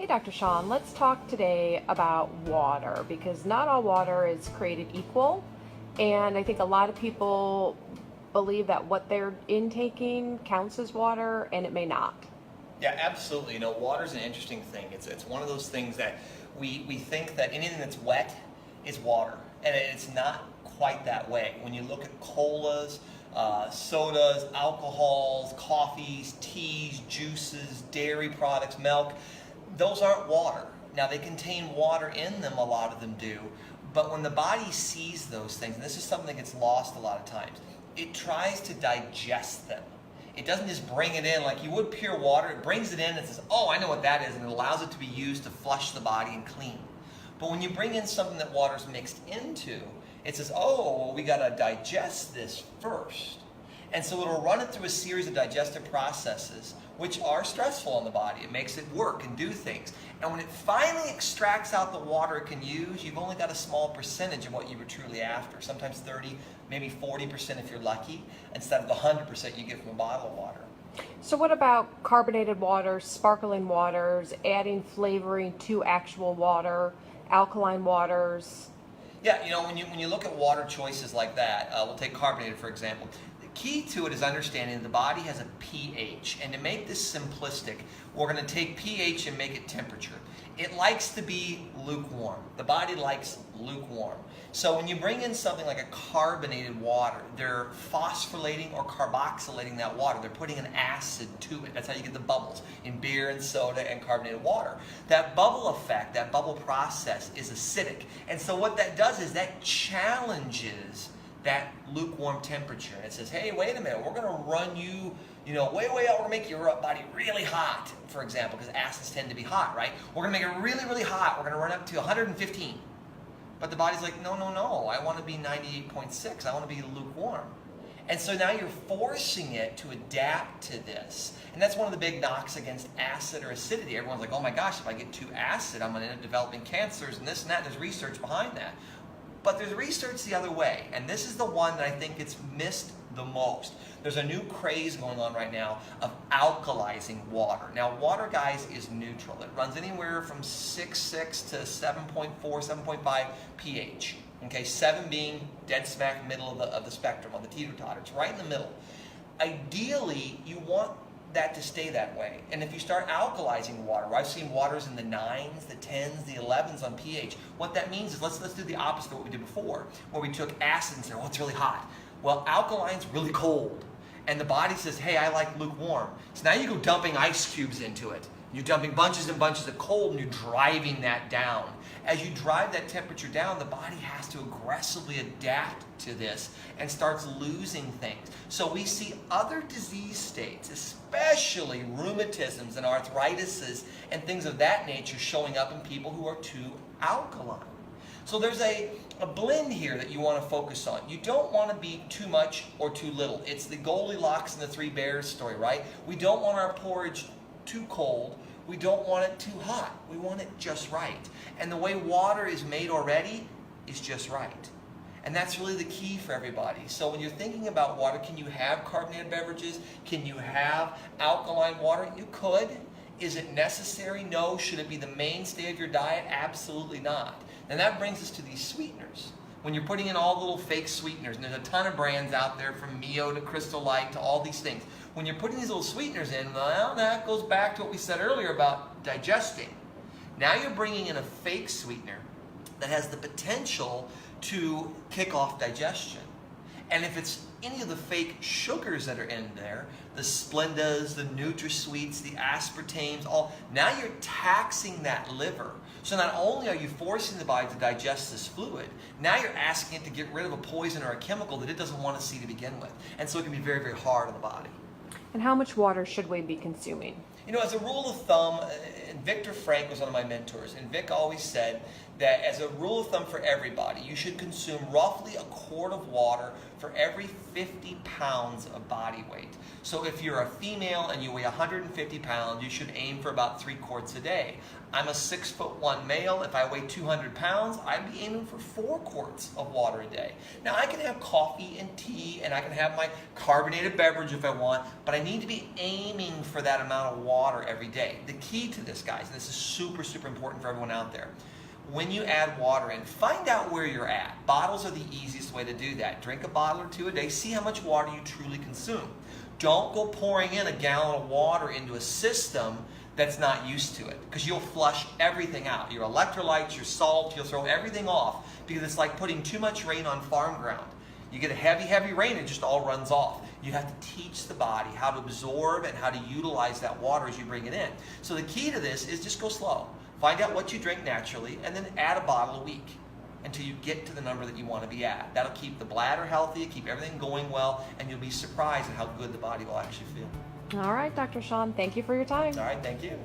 Hey, Dr. Sean, let's talk today about water because not all water is created equal. And I think a lot of people believe that what they're intaking counts as water, and it may not. Yeah, absolutely. Water's an interesting thing. It's one of those things that we think that anything that's wet is water, and it's not quite that way. When you look at colas, sodas, alcohols, coffees, teas, juices, dairy products, milk, those aren't water. Now, they contain water in them, a lot of them do, but when the body sees those things, and this is something that gets lost a lot of times, it tries to digest them. It doesn't just bring it in like you would pure water. It brings it in and says, oh, I know what that is, and it allows it to be used to flush the body and clean. But when you bring in something that water's mixed into, it says, oh, well, we got to digest this first. And so it'll run it through a series of digestive processes, which are stressful on the body. It makes it work and do things. And when it finally extracts out the water it can use, you've only got a small percentage of what you were truly after. Sometimes 30, maybe 40% if you're lucky, instead of the 100% you get from a bottle of water. So, what about carbonated waters, sparkling waters, adding flavoring to actual water, alkaline waters? Yeah, when you look at water choices like that, we'll take carbonated for example. Key to it is understanding that the body has a pH, and to make this simplistic, we're going to take pH and make it temperature. It likes to be lukewarm. The body likes lukewarm. So when you bring in something like a carbonated water, they're phosphorylating or carboxylating that water. They're putting an acid to it. That's how you get the bubbles in beer and soda and carbonated water. That bubble effect, that bubble process is acidic. And so what that does is that challenges that lukewarm temperature. And it says, hey, wait a minute, we're going to run you, way out. We're going to make your body really hot, for example, because acids tend to be hot, right? We're going to make it really, really hot. We're going to run up to 115. But the body's like, no, I want to be 98.6. I want to be lukewarm. And so now you're forcing it to adapt to this. And that's one of the big knocks against acid or acidity. Everyone's like, oh my gosh, if I get too acid, I'm going to end up developing cancers and this and that. There's research behind that. But there's research the other way, and this is the one that I think gets missed the most. There's a new craze going on right now of alkalizing water. Now, water, guys, is neutral. It runs anywhere from 6.6 to 7.4, 7.5 pH. Okay, 7 being dead smack middle of the spectrum, on the teeter-totter. It's right in the middle. Ideally, you want that to stay that way. And if you start alkalizing water, I've seen waters in the 9s, the 10s, the 11s on pH. What that means is let's do the opposite of what we did before, where we took acid and said, oh, it's really hot. Well, alkaline's really cold. And the body says, hey, I like lukewarm. So now you go dumping ice cubes into it. You're dumping bunches and bunches of cold, and you're driving that down. As you drive that temperature down, the body has to aggressively adapt to this and starts losing things. So we see other disease states, especially rheumatisms and arthritises and things of that nature showing up in people who are too alkaline. So there's a blend here that you want to focus on. You don't want to be too much or too little. It's the Goldilocks and the Three Bears story, right? We don't want our porridge too cold. We don't want it too hot. We want it just right. And the way water is made already is just right. And that's really the key for everybody. So when you're thinking about water, can you have carbonated beverages? Can you have alkaline water? You could. Is it necessary? No. Should it be the mainstay of your diet? Absolutely not. And that brings us to these sweeteners. When you're putting in all the little fake sweeteners, and there's a ton of brands out there from Mio to Crystal Light to all these things. When you're putting these little sweeteners in, well, that goes back to what we said earlier about digesting. Now you're bringing in a fake sweetener that has the potential to kick off digestion. And if it's any of the fake sugars that are in there, the Splendas, the NutraSweets, the aspartames, now you're taxing that liver. So not only are you forcing the body to digest this fluid, now you're asking it to get rid of a poison or a chemical that it doesn't want to see to begin with. And so it can be very, very hard on the body. And how much water should we be consuming? As a rule of thumb, and Victor Frank was one of my mentors, and Vic always said that as a rule of thumb for everybody, you should consume roughly a quart of water for every 50 pounds of body weight. So if you're a female and you weigh 150 pounds, you should aim for about 3 quarts a day. I'm a 6'1" male. If I weigh 200 pounds, I'd be aiming for 4 quarts of water a day. Now I can have coffee and tea, and I can have my carbonated beverage if I want, but I need to be aiming for that amount of water every day. The key to this, guys, guys, and this is super, super important for everyone out there. When you add water in, find out where you're at. Bottles are the easiest way to do that. Drink a bottle or two a day. See how much water you truly consume. Don't go pouring in a gallon of water into a system that's not used to it, because you'll flush everything out. Your electrolytes, your salt, you'll throw everything off, because it's like putting too much rain on farm ground. You get a heavy, heavy rain, and it just all runs off. You have to teach the body how to absorb and how to utilize that water as you bring it in. So the key to this is just go slow. Find out what you drink naturally, and then add a bottle a week until you get to the number that you want to be at. That'll keep the bladder healthy, keep everything going well, and you'll be surprised at how good the body will actually feel. All right, Dr. Sean, thank you for your time. All right, thank you.